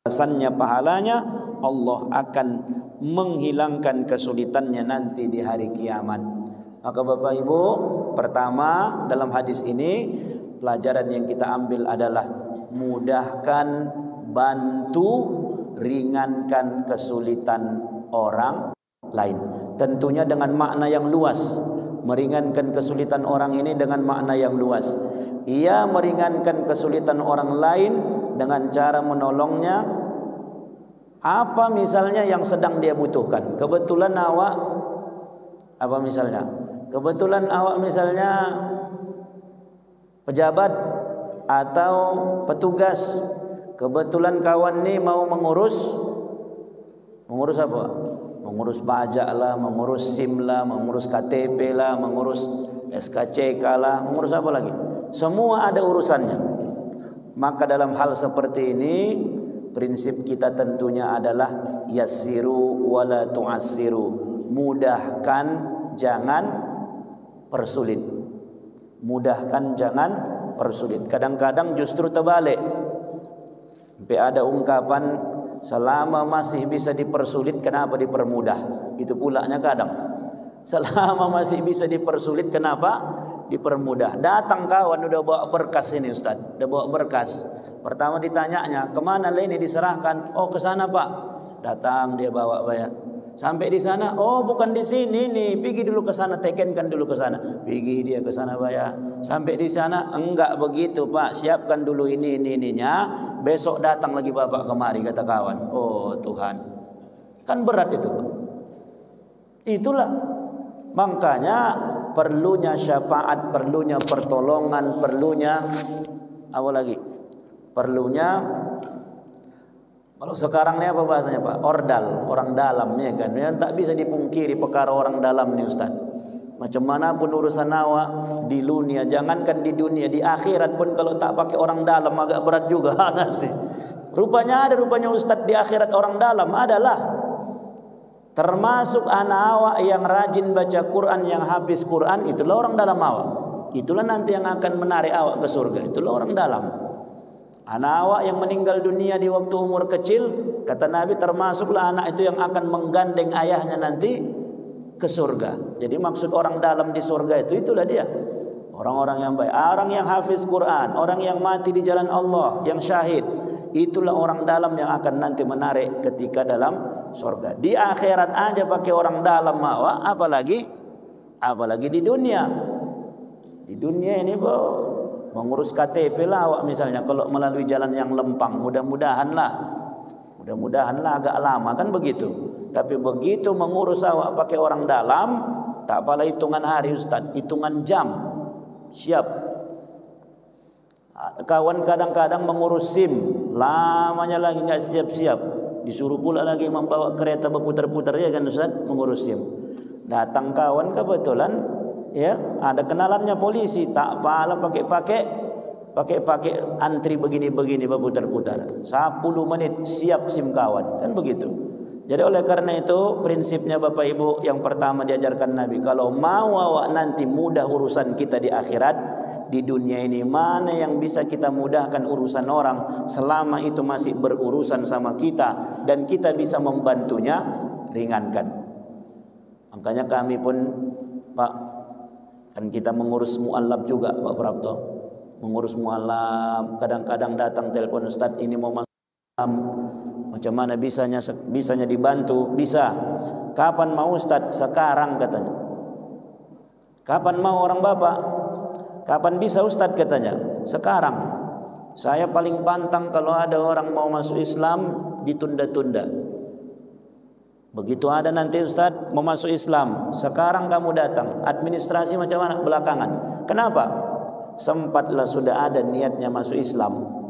balasannya, pahalanya, Allah akan menghilangkan kesulitannya nanti di hari kiamat. Maka Bapak Ibu, pertama dalam hadis ini pelajaran yang kita ambil adalah mudahkan, bantu, ringankan kesulitan orang lain. Tentunya dengan makna yang luas. Meringankan kesulitan orang ini dengan makna yang luas. Ia meringankan kesulitan orang lain dengan cara menolongnya. Apa misalnya yang sedang dia butuhkan? Kebetulan awak apa misalnya? Kebetulan awak misalnya pejabat atau petugas. Kebetulan kawan ni mau mengurus apa? Mengurus pajak lah, mengurus SIM lah, mengurus KTP lah, mengurus SKCK lah, mengurus apa lagi? Semua ada urusannya. Maka dalam hal seperti ini prinsip kita tentunya adalah yassiru wala tu'assiru. Mudahkan, jangan persulit. Mudahkan, jangan persulit. Kadang-kadang justru terbalik. Sampai ada ungkapan, selama masih bisa dipersulit, kenapa dipermudah? Itu pulanya kadang. Selama masih bisa dipersulit, kenapa dipermudah? Datang kawan udah bawa berkas ini Ustaz, udah bawa berkas. Pertama ditanyanya, kemana ini diserahkan? Oh ke sana Pak. Datang dia bawa bayar. Sampai di sana, oh bukan di sini nih, pergi dulu ke sana, tekenkan dulu ke sana. Pergi dia ke sana bayar. Sampai di sana, enggak begitu Pak, siapkan dulu ininya. Besok datang lagi Bapak kemari, kata kawan. Oh Tuhan, kan berat itu Pak. Itulah makanya perlunya syafaat, perlunya pertolongan, perlunya apa lagi? Perlunya, kalau sekarang ini apa bahasanya Pak? Ordal, orang dalam ya kan. Yang tak bisa dipungkiri perkara orang dalam nih Ustaz. Macam mana pun urusan awak di dunia, jangankan di dunia, di akhirat pun kalau tak pakai orang dalam agak berat juga nanti. Rupanya Ustaz di akhirat orang dalam adalah termasuk anak awak yang rajin baca Quran, yang habis Quran, itulah orang dalam awak. Itulah nanti yang akan menarik awak ke surga. Itulah orang dalam. Anak awak yang meninggal dunia di waktu umur kecil, kata Nabi, termasuklah anak itu yang akan menggandeng ayahnya nanti ke surga. Jadi maksud orang dalam di surga itu, itulah dia. Orang-orang yang baik, orang yang hafiz Quran, orang yang mati di jalan Allah, yang syahid. Itulah orang dalam yang akan nanti menarik ketika dalam surga. Di akhirat aja pakai orang dalam awak, apalagi di dunia. Di dunia ini mengurus KTP lah awak misalnya, kalau melalui jalan yang lempang, mudah-mudahan lah agak lama kan begitu. Tapi begitu mengurus awak pakai orang dalam, tak apalah hitungan hari Ustaz, hitungan jam siap. Kawan kadang-kadang mengurus SIM, lamanya lagi nggak siap-siap, disuruh pula lagi membawa kereta berputar-putar ya kan Ustaz, mengurus SIM. Datang kawan kebetulan ya ada kenalannya polisi, tak apalah pakai antri begini berputar-putar. 10 menit siap SIM kawan, kan begitu. Jadi oleh karena itu prinsipnya Bapak Ibu, yang pertama diajarkan Nabi, kalau mau awak nanti mudah urusan kita di akhirat, di dunia ini mana yang bisa kita mudahkan urusan orang selama itu masih berurusan sama kita dan kita bisa membantunya, ringankan. Makanya kami pun Pak, kan kita mengurus mu'alaf juga Pak Prapto, mengurus mu'alaf, kadang-kadang datang telepon, Ustaz ini mau masuk, macam mana bisanya dibantu? Bisa. Kapan mau Ustaz? Sekarang katanya. Kapan mau orang Bapak? Kapan bisa Ustaz katanya? Sekarang. Saya paling pantang kalau ada orang mau masuk Islam ditunda-tunda. Begitu ada nanti Ustaz mau masuk Islam, sekarang kamu datang. Administrasi macam mana? Belakangan. Kenapa? Sempatlah sudah ada niatnya masuk Islam.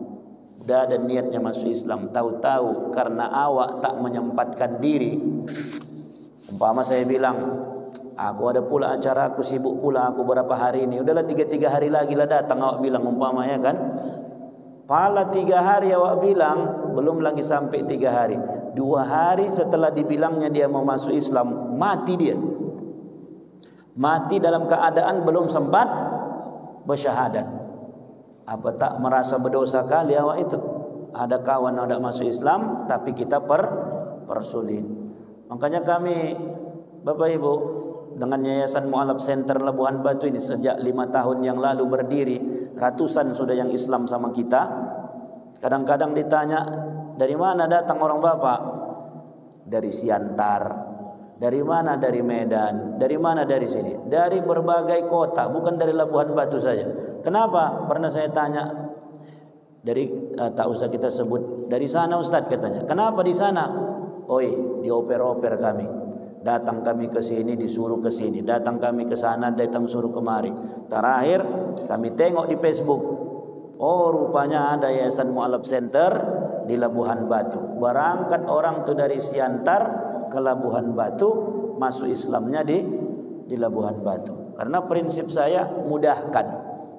Sudah ada niatnya masuk Islam, tahu-tahu karena awak tak menyempatkan diri. Umpama saya bilang, aku ada pula acara, aku sibuk pula aku berapa hari ini. Udahlah 3 hari lagi lah datang, awak bilang umpamanya kan. Pala 3 hari awak bilang, belum lagi sampai 3 hari. 2 hari setelah dibilangnya dia mau masuk Islam, mati dia. Mati dalam keadaan belum sempat bersyahadat. Apa tak merasa berdosa kali awak itu? ada kawan ada masuk Islam tapi kita persulit. Makanya kami Bapak Ibu dengan Yayasan Mu'alaf Center Labuhan Batu ini sejak 5 tahun yang lalu berdiri, ratusan sudah yang Islam sama kita. Kadang-kadang ditanya, dari mana datang orang Bapak? Dari Siantar. Dari mana? Dari Medan. Dari mana? Dari sini. Dari berbagai kota, bukan dari Labuhan Batu saja. Kenapa? Pernah saya tanya, dari tak usah kita sebut, dari sana Ustaz katanya. Kenapa di sana? Oi, dioper-oper kami. Datang kami ke sini, disuruh ke sini. Datang kami ke sana, datang suruh kemari. Terakhir kami tengok di Facebook, oh rupanya ada Yayasan Mu'alaf Center di Labuhan Batu. Berangkat orang tu dari Siantar ke Labuhan Batu, masuk Islamnya di Labuhan Batu. Karena prinsip saya mudahkan,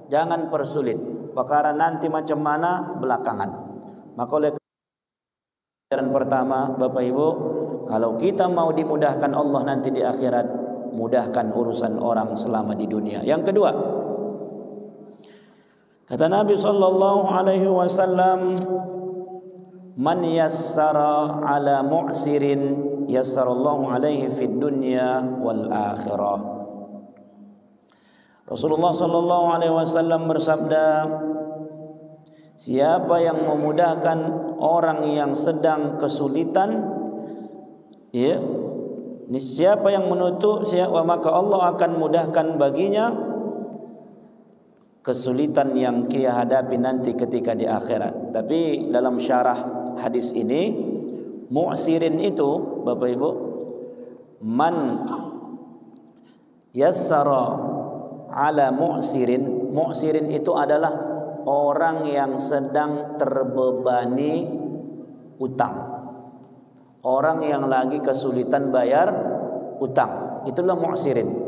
jangan persulit. Perkara nanti macam mana belakangan. Maka oleh ajaran pertama Bapak Ibu, kalau kita mau dimudahkan Allah nanti di akhirat, mudahkan urusan orang selama di dunia. Yang kedua, kata Nabi sallallahu alaihi wasallam, man yassara ala mu'sirin yassarallahu alaihi fid dunya wal akhirah. Rasulullah sallallahu alaihi wasallam bersabda, siapa yang memudahkan orang yang sedang kesulitan, ya, siapa yang menutup, maka Allah akan mudahkan baginya kesulitan yang dia hadapi nanti ketika di akhirat. Tapi dalam syarah hadis ini, mu'sirin itu Bapak Ibu, man yassara ala mu'sirin. Mu'sirin itu adalah orang yang sedang terbebani utang, orang yang lagi kesulitan bayar utang, itulah mu'sirin.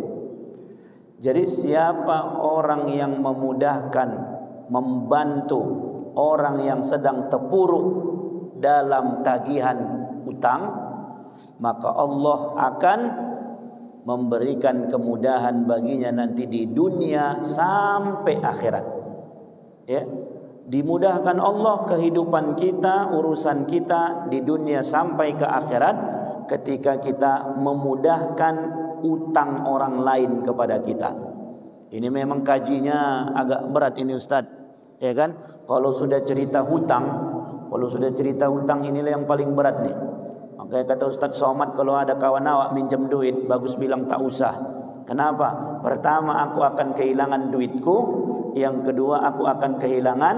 Jadi siapa orang yang memudahkan, membantu orang yang sedang terpuruk dalam tagihan utang, maka Allah akan memberikan kemudahan baginya nanti di dunia sampai akhirat. Ya, dimudahkan Allah kehidupan kita, urusan kita di dunia sampai ke akhirat ketika kita memudahkan utang orang lain kepada kita. Ini memang kajinya agak berat ini Ustaz, ya kan? Kalau sudah cerita hutang, inilah yang paling berat nih. Makanya kata Ustaz Somad, kalau ada kawan awak minjem duit, bagus bilang tak usah. Kenapa? Pertama, aku akan kehilangan duitku. Yang kedua, aku akan kehilangan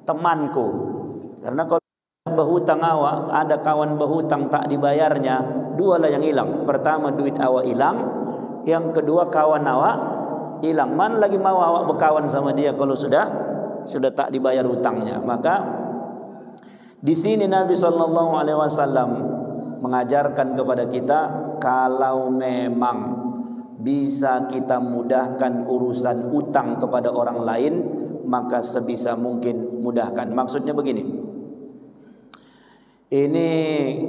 temanku. Karena kalau berhutang awak, ada kawan berhutang tak dibayarnya, dua lah yang hilang. Pertama, duit awak hilang. Yang kedua, kawan awak hilang. Mana lagi mau awak berkawan sama dia kalau sudah tak dibayar hutangnya? Maka di sini Nabi sallallahu alaihi wasallam mengajarkan kepada kita, kalau memang bisa kita mudahkan urusan utang kepada orang lain, maka sebisa mungkin mudahkan. Maksudnya begini. Ini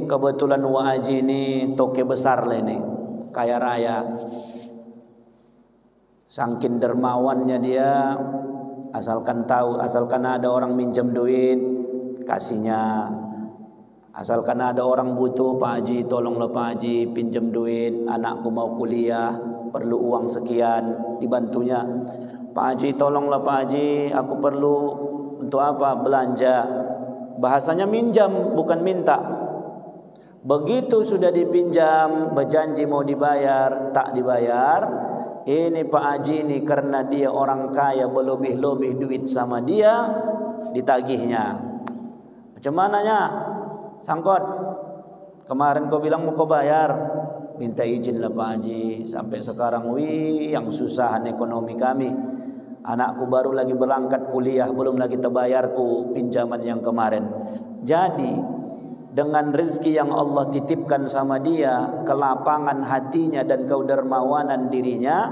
kebetulan Wa Haji ini toke besar lah ini, kaya raya. Saking dermawannya dia, asalkan ada orang minjem duit, kasihnya. Asalkan ada orang butuh, Pak Haji tolonglah Pak Haji pinjam duit, anakku mau kuliah, perlu uang sekian, dibantunya. Pak Haji tolonglah Pak Haji, aku perlu untuk apa? Belanja. Bahasanya minjam, bukan minta. Begitu sudah dipinjam, berjanji mau dibayar, tak dibayar. Ini Pak Haji ini karena dia orang kaya, berlebih-lebih duit sama dia, ditagihnya. Macam mananya? Sangkot, kemarin kau bilang mau kau bayar, minta izin lah Pak Haji. Sampai sekarang, yang susahan ekonomi kami. Anakku baru lagi berangkat kuliah, belum lagi terbayarku pinjaman yang kemarin. Jadi dengan rezeki yang Allah titipkan sama dia, kelapangan hatinya dan kedermawanan dirinya,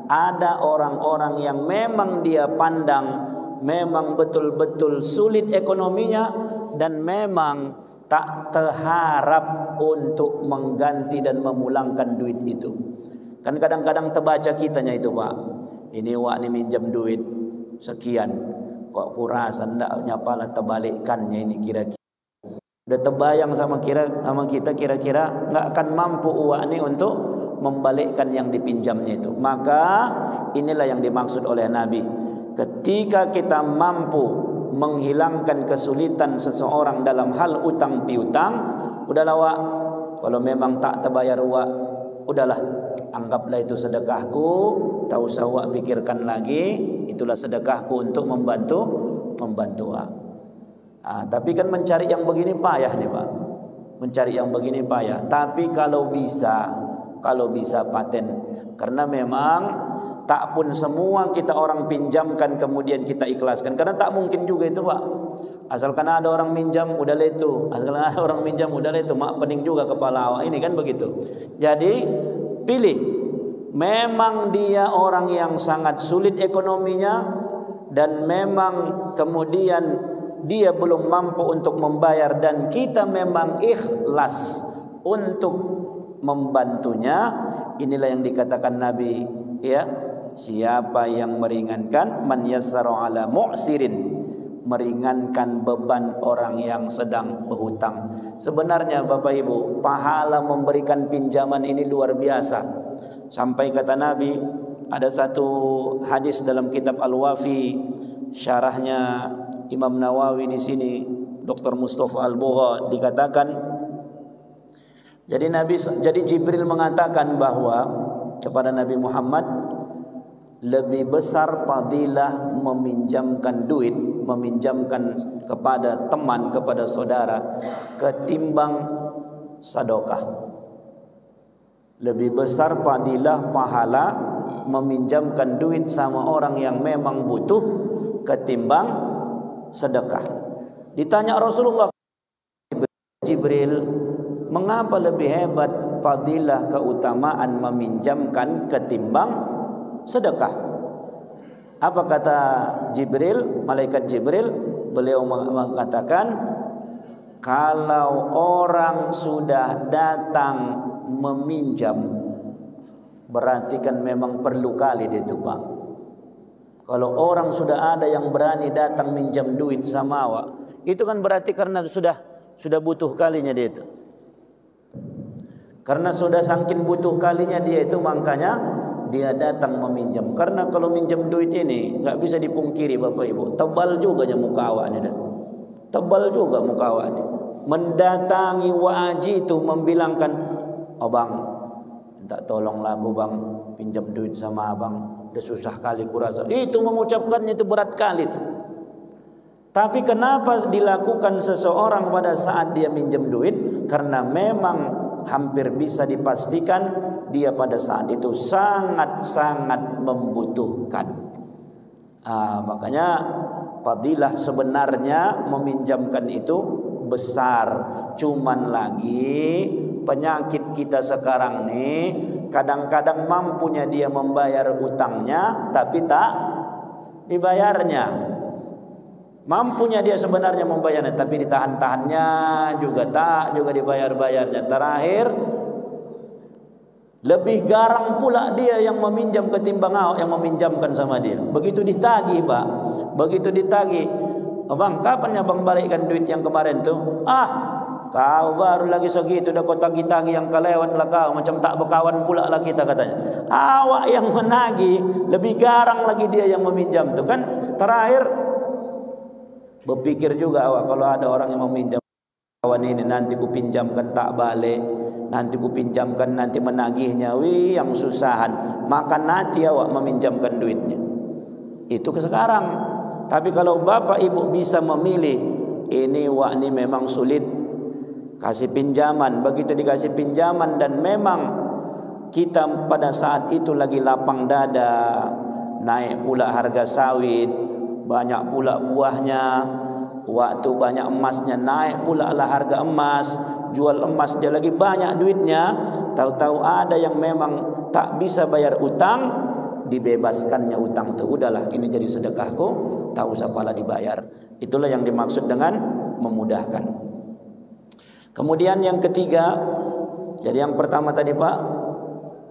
ada orang-orang yang memang dia pandang memang betul-betul sulit ekonominya dan memang tak terharap untuk mengganti dan memulangkan duit itu. Kan kadang-kadang terbaca kitanya itu, Pak. Ini wak ni minjam duit sekian. Kok kurasa ndaknya pala terbalikannya ini kira-kira. Udah terbayang sama kita kira-kira nggak akan mampu uang ini untuk membalikkan yang dipinjamnya itu. Maka inilah yang dimaksud oleh Nabi. Ketika kita mampu menghilangkan kesulitan seseorang dalam hal utang piutang, udahlah Wak, kalau memang tak terbayar Wak, udahlah, anggaplah itu sedekahku, tak usah Wak pikirkan lagi, itulah sedekahku untuk membantu Wak. Tapi kan mencari yang begini payah nih Pak, mencari yang begini payah. Tapi kalau bisa paten, karena memang tak pun semua kita orang pinjamkan kemudian kita ikhlaskan, karena tak mungkin juga itu Pak. Asalkan ada orang minjam udah itu, asalkan ada orang minjam udah itu, mak pening juga kepala awak ini kan begitu. Jadi pilih, memang dia orang yang sangat sulit ekonominya dan memang kemudian dia belum mampu untuk membayar dan kita memang ikhlas untuk membantunya. Inilah yang dikatakan Nabi, ya, siapa yang meringankan, man yassara ala mu'sirin, meringankan beban orang yang sedang berhutang. Sebenarnya Bapak Ibu, pahala memberikan pinjaman ini luar biasa. Sampai kata Nabi, ada satu hadis dalam kitab Al-Wafi, syarahnya Imam Nawawi di sini, Dr. Mustafa Al-Bugha, dikatakan, jadi Jibril mengatakan bahwa kepada Nabi Muhammad, lebih besar fadilah meminjamkan duit, meminjamkan kepada teman, kepada saudara, ketimbang sedekah. Lebih besar fadilah pahala meminjamkan duit sama orang yang memang butuh ketimbang sedekah. Ditanya Rasulullah, Jibril, mengapa lebih hebat fadilah keutamaan meminjamkan ketimbang sedekah? Apa kata Jibril, malaikat Jibril? Beliau mengatakan, kalau orang sudah datang meminjam, berarti kan memang perlu kali dia itu Pak. Kalau orang sudah ada yang berani datang minjam duit sama awak, itu kan berarti karena sudah butuh kalinya dia itu. Karena sudah saking butuh kalinya dia itu, makanya dia datang meminjam. Karena kalau minjam duit ini nggak bisa dipungkiri Bapak Ibu, tebal juga muka awaknya dah. Tebal juga muka awaknya. Mendatangi wajib itu membilangkan, oh bang, minta tolonglah aku bang, pinjam duit sama abang, udah susah kali kurasa. Itu mengucapkannya itu berat kali itu. Tapi kenapa dilakukan seseorang pada saat dia minjam duit? Karena memang hampir bisa dipastikan dia pada saat itu sangat-sangat membutuhkan. Makanya fadilah sebenarnya meminjamkan itu besar. Cuman lagi penyakit kita sekarang nih, kadang-kadang mampunya dia membayar utangnya tapi tak dibayarnya. Mampunya dia sebenarnya membayarnya tapi ditahan-tahannya juga dibayar-bayarnya. Terakhir lebih garang pula dia yang meminjam ketimbang yang meminjamkan sama dia. Begitu ditagih Pak, begitu ditagih, bang kapan ya bang balikkan duit yang kemarin tuh? Kau baru lagi segitu dah kau tagih-tagih, yang kelewat lah kau, macam tak berkawan pula lah kita katanya. Awak yang menagih, lebih garang lagi dia yang meminjam tuh kan. Terakhir berpikir juga awak, kalau ada orang yang meminjam kawan ini, nanti ku pinjamkan tak balik, nanti ku pinjamkan nanti menagihnya, yang susahan, maka nanti awak meminjamkan duitnya. Itu ke sekarang. Tapi kalau bapak ibu bisa memilih, ini wak ini memang sulit, kasih pinjaman. Begitu dikasih pinjaman dan memang kita pada saat itu lagi lapang dada, naik pula harga sawit, banyak pula buahnya, waktu banyak emasnya, naik pula lah harga emas, jual emas dia lagi banyak duitnya. Tahu-tahu ada yang memang tak bisa bayar utang, dibebaskannya utang itu. Udahlah, ini jadi sedekahku, tak usah pala dibayar. Itulah yang dimaksud dengan memudahkan. Kemudian yang ketiga, jadi yang pertama tadi Pak,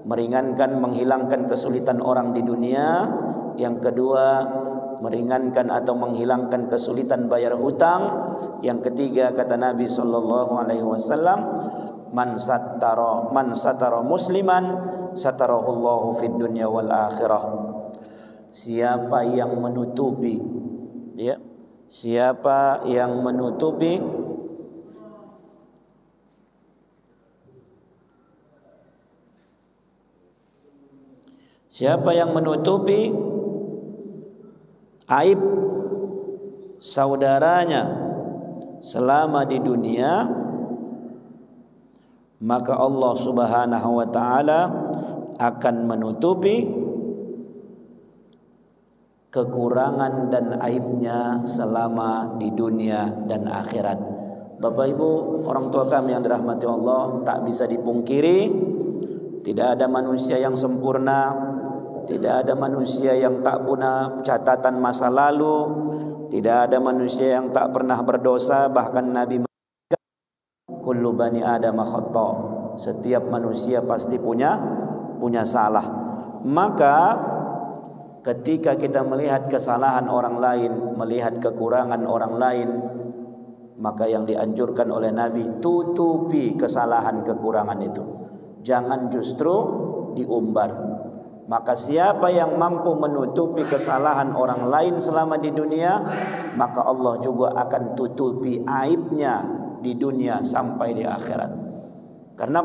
meringankan, menghilangkan kesulitan orang di dunia. Yang kedua, meringankan atau menghilangkan kesulitan bayar hutang. Yang ketiga kata Nabi sallallahu alaihi wasallam, man satara musliman satarahullahu fid dunya wal akhirah. Siapa yang menutupi, ya, siapa yang menutupi aib saudaranya selama di dunia, maka Allah Subhanahu wa taala akan menutupi kekurangan dan aibnya selama di dunia dan akhirat. Bapak Ibu, orang tua kami yang dirahmati Allah, tak bisa dipungkiri tidak ada manusia yang sempurna, tidak ada manusia yang tak punya catatan masa lalu, tidak ada manusia yang tak pernah berdosa. Bahkan Nabi mengatakan, kullu bani Adam khata. Setiap manusia pasti punya salah. Maka ketika kita melihat kesalahan orang lain, melihat kekurangan orang lain, maka yang dianjurkan oleh Nabi, tutupi kesalahan kekurangan itu. Jangan justru diumbar. Maka siapa yang mampu menutupi kesalahan orang lain selama di dunia, maka Allah juga akan tutupi aibnya di dunia sampai di akhirat. Karena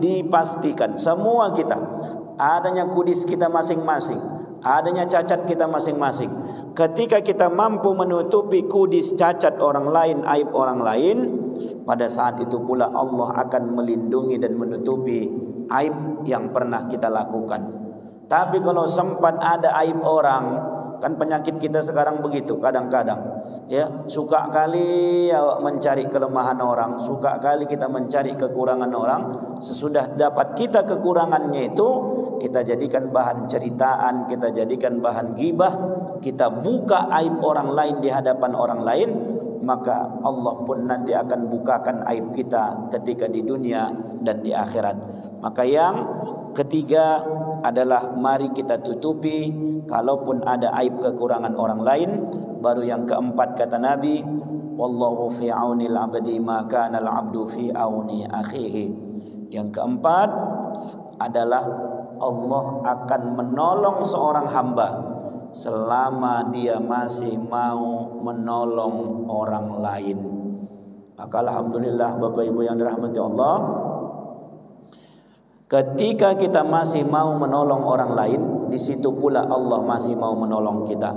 dipastikan semua kita adanya kudis kita masing-masing, adanya cacat kita masing-masing. Ketika kita mampu menutupi kudis cacat orang lain, aib orang lain, pada saat itu pula Allah akan melindungi dan menutupi aib yang pernah kita lakukan. Tapi kalau sempat ada aib orang, kan penyakit kita sekarang begitu kadang-kadang, ya, suka kali mencari kelemahan orang, suka kali kita mencari kekurangan orang. Sesudah dapat kita kekurangannya itu, kita jadikan bahan ceritaan, kita jadikan bahan ghibah, kita buka aib orang lain di hadapan orang lain, maka Allah pun nanti akan bukakan aib kita ketika di dunia dan di akhirat. Maka yang ketiga adalah mari kita tutupi kalaupun ada aib kekurangan orang lain. Baru yang keempat kata Nabi, wallahu fi aunil abdi ma kana al abdu fi auni akhihi. Yang keempat adalah Allah akan menolong seorang hamba selama dia masih mau menolong orang lain. Maka alhamdulillah Bapak Ibu yang dirahmati Allah, ketika kita masih mau menolong orang lain, di situ pula Allah masih mau menolong kita.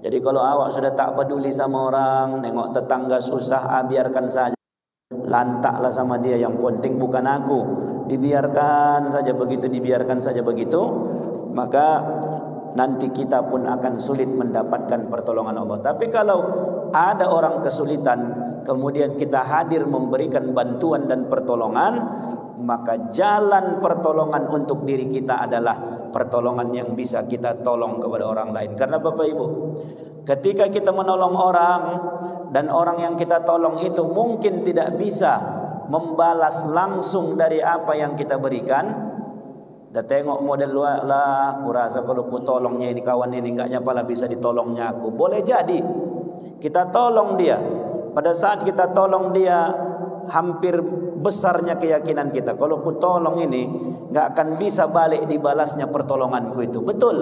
Jadi kalau awak sudah tak peduli sama orang, nengok tetangga susah, biarkan saja, lantaklah sama dia, yang penting bukan aku. Dibiarkan saja begitu, dibiarkan saja begitu, maka nanti kita pun akan sulit mendapatkan pertolongan Allah. Tapi kalau ada orang kesulitan, kemudian kita hadir memberikan bantuan dan pertolongan, maka jalan pertolongan untuk diri kita adalah pertolongan yang bisa kita tolong kepada orang lain. Karena Bapak Ibu, ketika kita menolong orang dan orang yang kita tolong itu mungkin tidak bisa membalas langsung dari apa yang kita berikan. Dah tengok model lah, kurasa kalau ku tolongnya ini kawan ini enggak nyapalah bisa ditolongnya aku. Boleh jadi kita tolong dia, pada saat kita tolong dia hampir besarnya keyakinan kita, kalau ku tolong ini enggak akan bisa balik dibalasnya pertolonganku itu. Betul.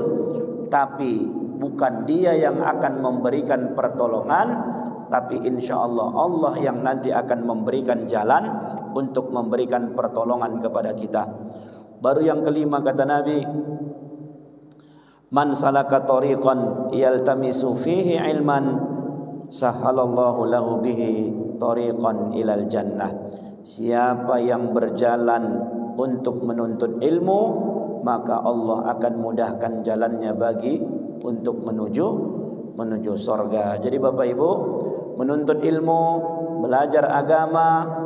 Tapi bukan dia yang akan memberikan pertolongan, tapi insya Allah Allah yang nanti akan memberikan jalan untuk memberikan pertolongan kepada kita. Baru yang kelima kata Nabi, man salaka tariqan yaltamisu fihi ilman sahhalallahu lahu bihi tariqan ilal jannah. Siapa yang berjalan untuk menuntut ilmu, maka Allah akan mudahkan jalannya bagi untuk menuju surga. Jadi Bapak Ibu, menuntut ilmu, belajar agama,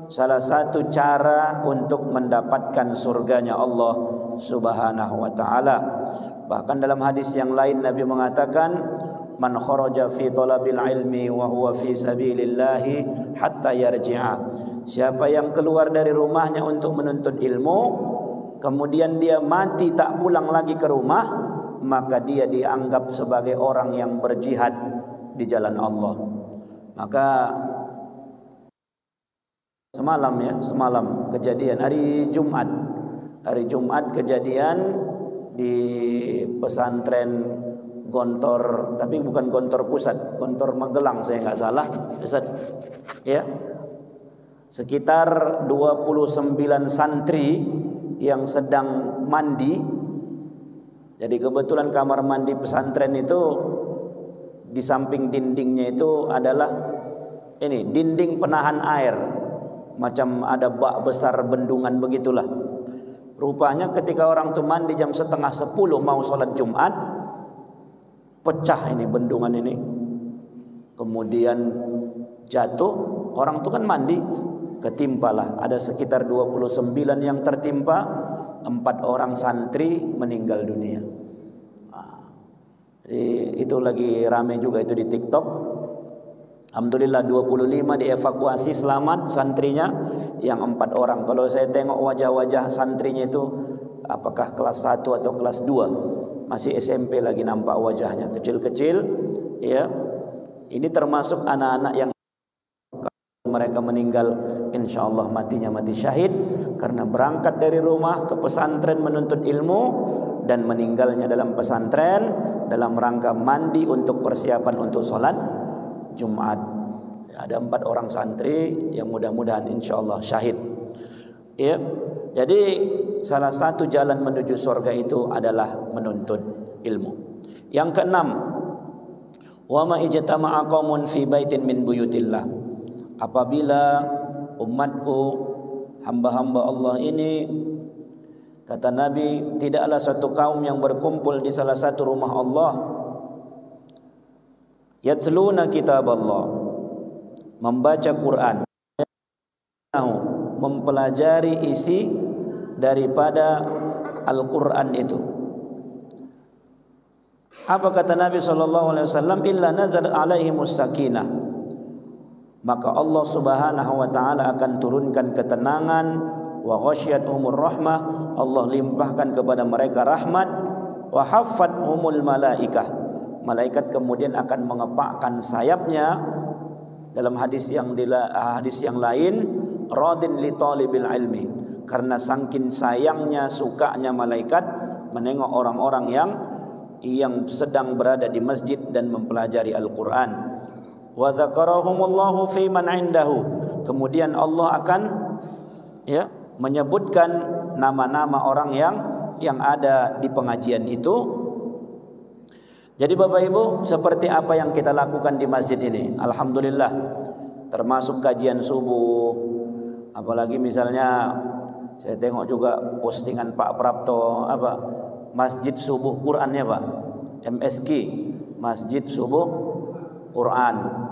salah satu cara untuk mendapatkan surganya Allah Subhanahu wa taala. Bahkan dalam hadis yang lain Nabi mengatakan, man kharaja fi talabil ilmi wa huwa fi sabilillah hatta yarji'a. Siapa yang keluar dari rumahnya untuk menuntut ilmu, kemudian dia mati tak pulang lagi ke rumah, maka dia dianggap sebagai orang yang berjihad di jalan Allah. Maka semalam kejadian hari Jumat kejadian di pesantren Gontor, tapi bukan Gontor Pusat, Gontor Magelang saya nggak salah, Ustaz. Ya. Sekitar 29 santri yang sedang mandi. Jadi kebetulan kamar mandi pesantren itu di samping dindingnya itu adalah ini dinding penahan air, macam ada bak besar bendungan begitulah. Rupanya ketika orang itu mandi jam 9:30 mau sholat Jumat, pecah ini bendungan ini, kemudian jatuh. Orang itu kan mandi, ketimpalah. Ada sekitar 29 yang tertimpa, 4 orang santri meninggal dunia. Jadi itu lagi rame juga itu di TikTok. Alhamdulillah 25 dievakuasi selamat santrinya, yang 4 orang. Kalau saya tengok wajah-wajah santrinya itu apakah kelas 1 atau kelas 2, masih SMP lagi nampak wajahnya, kecil-kecil ya. Ini termasuk anak-anak yang mereka meninggal insyaallah matinya mati syahid karena berangkat dari rumah ke pesantren menuntut ilmu dan meninggalnya dalam pesantren dalam rangka mandi untuk persiapan untuk sholat Jumat. Ada 4 orang santri yang mudah-mudahan insyaallah syahid. Ya. Jadi salah satu jalan menuju surga itu adalah menuntut ilmu. Yang keenam, wa ma ijtama'a qaumun fi baitin min buyutillah. Apabila umatku hamba-hamba Allah ini, kata Nabi, tidaklah satu kaum yang berkumpul di salah satu rumah Allah, yatluna kitab Allah, membaca Quran, mempelajari isi daripada Al-Quran itu. Apa kata Nabi SAW? Illa nazal alaihi mustakinah, maka Allah Subhanahu wa taala akan turunkan ketenangan, wa ghasyiyatuhumur rahmah, Allah limpahkan kepada mereka rahmat, wa haffathumul malaikah, malaikat kemudian akan mengepakkan sayapnya. Dalam hadis yang lain, radin li talibil ilmi, karena saking sayangnya, sukanya malaikat menengok orang-orang yang sedang berada di masjid dan mempelajari Al-Quran. Wa dzakarahumullahu fi man indahu, kemudian Allah akan menyebutkan nama-nama orang yang ada di pengajian itu. Jadi Bapak Ibu, seperti apa yang kita lakukan di masjid ini, alhamdulillah, termasuk kajian subuh. Apalagi misalnya saya tengok juga postingan Pak Prapto, Masjid Subuh Qurannya Pak, MSQ, Masjid Subuh Quran.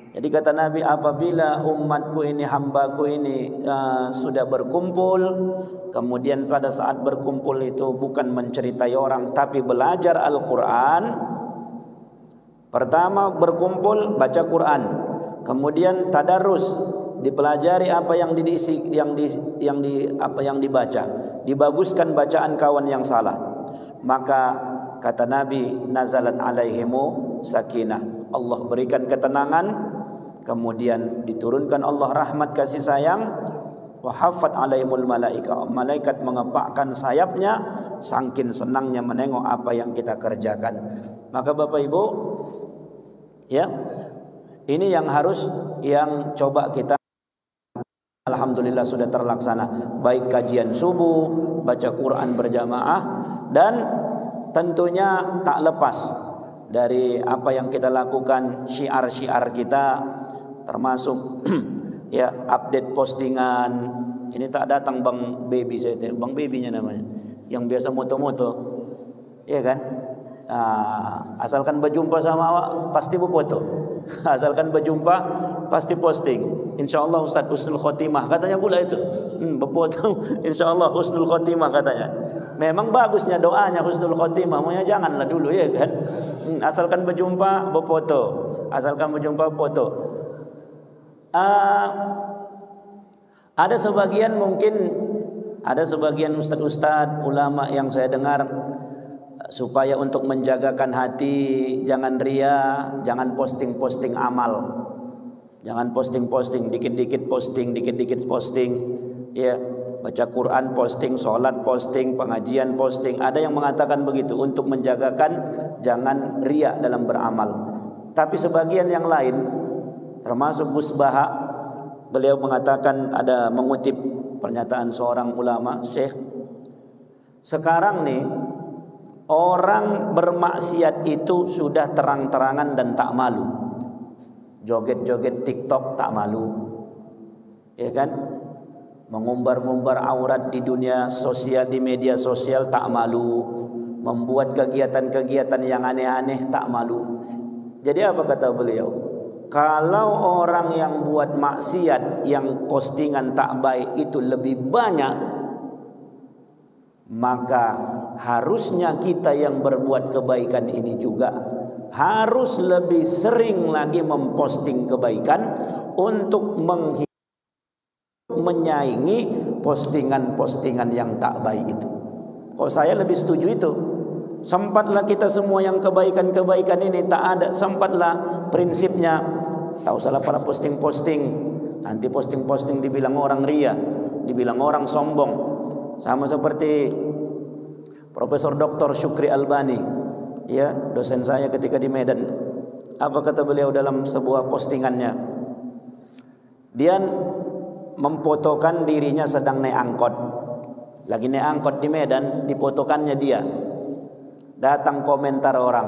Jadi kata Nabi, apabila umatku ini, hambaku ini sudah berkumpul, kemudian pada saat berkumpul itu bukan menceritai orang tapi belajar Al-Quran. Pertama berkumpul baca Quran, kemudian tadarus, dipelajari apa yang dibaca, dibaguskan bacaan kawan yang salah. Maka kata Nabi, nazalat alaihimu sakinah, Allah berikan ketenangan, kemudian diturunkan Allah rahmat kasih sayang, wa haffat alaihimul malaika, malaikat mengepakkan sayapnya saking senangnya menengok apa yang kita kerjakan. Maka Bapak Ibu, ya, ini yang coba kita, alhamdulillah sudah terlaksana, baik kajian subuh, baca Quran berjamaah, dan tentunya tak lepas dari apa yang kita lakukan, syiar-syiar kita, termasuk ya update postingan. Ini tak datang Bang Baby, saya tengok Bang Babynya namanya, yang biasa moto-moto, ya kan? Asalkan berjumpa sama awak pasti berfoto, asalkan berjumpa pasti posting. InsyaAllah Ustaz husnul khotimah katanya pula itu, berfoto InsyaAllah husnul khotimah katanya. Memang bagusnya doanya husnul khotimah, maunya janganlah dulu, ya kan? Asalkan berjumpa berfoto, asalkan berjumpa foto. Ada sebagian ustaz-ustaz ulama yang saya dengar supaya untuk menjagakan hati jangan ria, jangan posting-posting amal. Jangan posting-posting, dikit-dikit posting, dikit-dikit posting. Ya, baca Quran posting, sholat posting, pengajian posting. Ada yang mengatakan begitu untuk menjagakan jangan ria dalam beramal. Tapi sebagian yang lain, termasuk Gus Baha, beliau mengatakan, ada mengutip pernyataan seorang ulama, Syekh, sekarang nih orang bermaksiat itu sudah terang-terangan dan tak malu. Joget-joget TikTok tak malu, ya kan? Mengumbar-ngumbar aurat di dunia sosial, di media sosial tak malu. Membuat kegiatan-kegiatan yang aneh-aneh tak malu. Jadi apa kata beliau? Kalau orang yang buat maksiat, yang postingan tak baik itu lebih banyak, maka harusnya kita yang berbuat kebaikan ini juga harus lebih sering lagi memposting kebaikan untuk menyaingi postingan-postingan yang tak baik itu. Kok saya lebih setuju itu. Sempatlah kita semua yang kebaikan-kebaikan ini tak ada. Sempatlah prinsipnya. Tak usahlah pada posting-posting. Nanti posting-posting dibilang orang ria, dibilang orang sombong. Sama seperti Profesor Dr. Syukri Albani, ya, dosen saya ketika di Medan. Apa kata beliau dalam sebuah postingannya? Dia memfotokan dirinya sedang naik angkot. Lagi naik angkot di Medan, difotokannya dia. Datang komentar orang,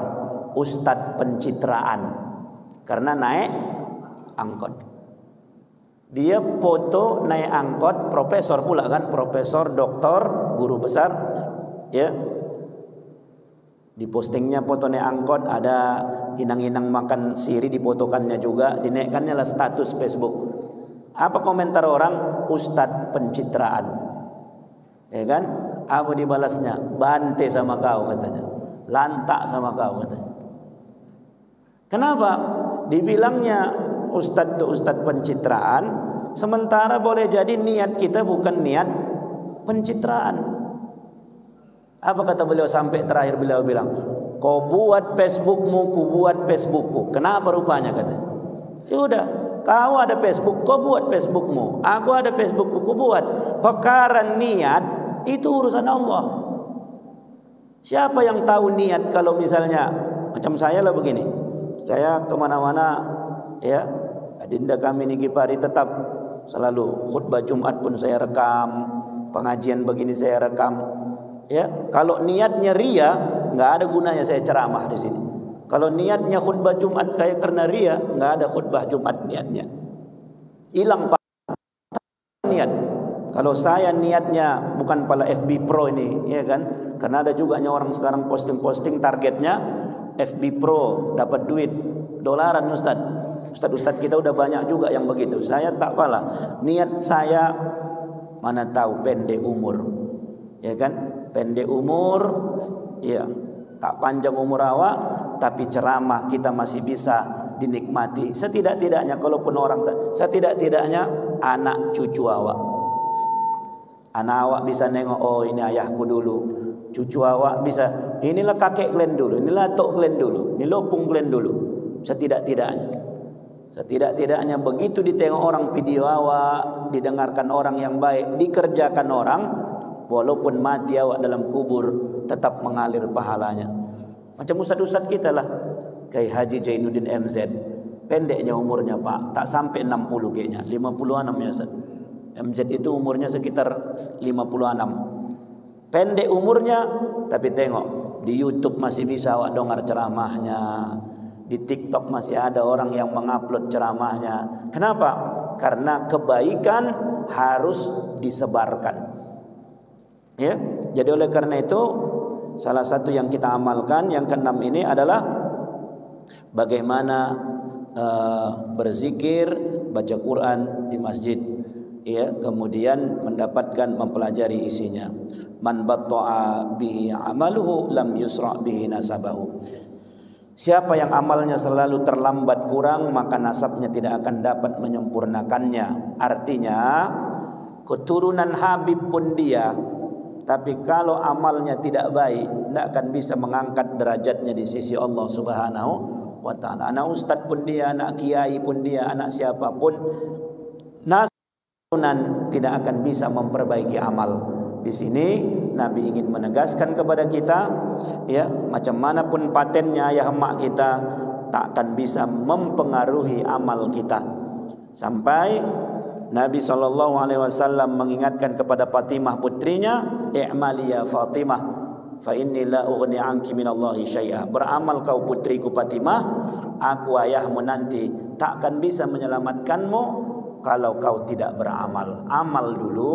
Ustadz pencitraan, karena naik angkot. Dia foto naik angkot, profesor pula kan, profesor, doktor, guru besar, ya. Di postingnya foto naik angkot, ada inang-inang makan siri, difotokannya juga, dinaikkannya lah status Facebook. Apa komentar orang? Ustadz pencitraan, ya kan? Apa dibalasnya? Bante sama kau katanya, lantak sama kau katanya. Kenapa? Dibilangnya Ustadz itu Ustadz pencitraan, sementara boleh jadi niat kita bukan niat pencitraan. Apa kata beliau sampai terakhir beliau bilang, kau buat Facebookmu, ku buat Facebookku. Kenapa rupanya katanya? Sudah, kau ada Facebook, kau buat Facebookmu. Aku ada Facebookku, ku buat. Perkara niat itu urusan Allah. Siapa yang tahu niat? Kalau misalnya macam saya lah begini, saya kemana-mana, ya, adinda kami Niki Pari tetap selalu khutbah Jumat pun saya rekam, pengajian begini saya rekam. Ya, kalau niatnya ria, nggak ada gunanya saya ceramah di sini. Kalau niatnya khutbah Jumat saya karena ria, nggak ada khutbah Jumat niatnya. Hilang niat. Kalau saya niatnya bukan pala FB Pro ini, ya kan? Karena ada juga orang sekarang posting-posting targetnya FB Pro, dapat duit dolaran Ustaz. Ustaz-ustaz kita udah banyak juga yang begitu. Saya tak pala. Niat saya mana tahu pendek umur, ya kan? Pendek umur, ya, tak panjang umur awak, tapi ceramah kita masih bisa dinikmati. Setidak-tidaknya, kalaupun orang setidak-tidaknya anak cucu awak, anak awak bisa nengok, oh ini ayahku dulu. Cucu awak bisa, inilah kakek kalian dulu, inilah tok kalian dulu, ini lopung kalian dulu. Setidak-tidaknya begitu ditengok orang video awak, didengarkan orang yang baik, dikerjakan orang, walaupun mati awak dalam kubur tetap mengalir pahalanya. Macam ustaz-ustaz kita lah, Kiai Haji Jainuddin MZ, pendeknya umurnya Pak, tak sampai 60 kayaknya, 56 ya Ustaz. MZ itu umurnya sekitar 56. Pendek umurnya, tapi tengok di YouTube masih bisa awak dengar ceramahnya, di TikTok masih ada orang yang mengupload ceramahnya. Kenapa? Karena kebaikan harus disebarkan. Ya, jadi oleh karena itu salah satu yang kita amalkan yang keenam ini adalah bagaimana berzikir, baca Quran di masjid, ya, kemudian mendapatkan mempelajari isinya. Man batta'a bihi amaluhu lam yusra' bihi nasabahu. Siapa yang amalnya selalu terlambat kurang, maka nasabnya tidak akan dapat menyempurnakannya. Artinya keturunan Habib pun dia, tapi kalau amalnya tidak baik, tidak akan bisa mengangkat derajatnya di sisi Allah Subhanahu wa taala. Anak ustaz pun dia, anak kiai pun dia, anak siapapun, nasunan tidak akan bisa memperbaiki amal. Di sini Nabi ingin menegaskan kepada kita, ya, macam manapun patennya ayah emak kita, tak akan bisa mempengaruhi amal kita. Sampai Nabi SAW mengingatkan kepada Fatimah putrinya, "I'mali ya Fatimah, fa inni la ughni anki minallahi syai'a." Beramal kau putriku Fatimah, aku ayahmu nanti tak akan bisa menyelamatkanmu kalau kau tidak beramal. Amal dulu,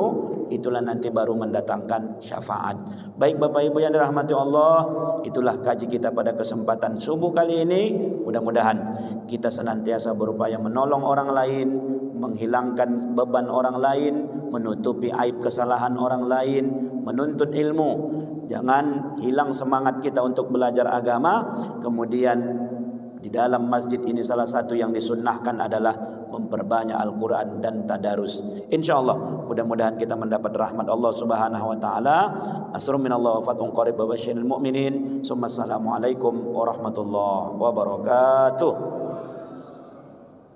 itulah nanti baru mendatangkan syafaat. Baik Bapak Ibu yang dirahmati Allah, itulah kaji kita pada kesempatan subuh kali ini. Mudah-mudahan kita senantiasa berupaya menolong orang lain, menghilangkan beban orang lain, menutupi aib kesalahan orang lain, menuntut ilmu. Jangan hilang semangat kita untuk belajar agama. Kemudian di dalam masjid ini salah satu yang disunnahkan adalah memperbanyak Al-Quran dan tadarus. InsyaAllah mudah-mudahan kita mendapat rahmat Allah Subhanahu wa taala. Nasrun minallah wa fathun qarib wa basyiril mu'minin. Assalamualaikum warahmatullahi wabarakatuh.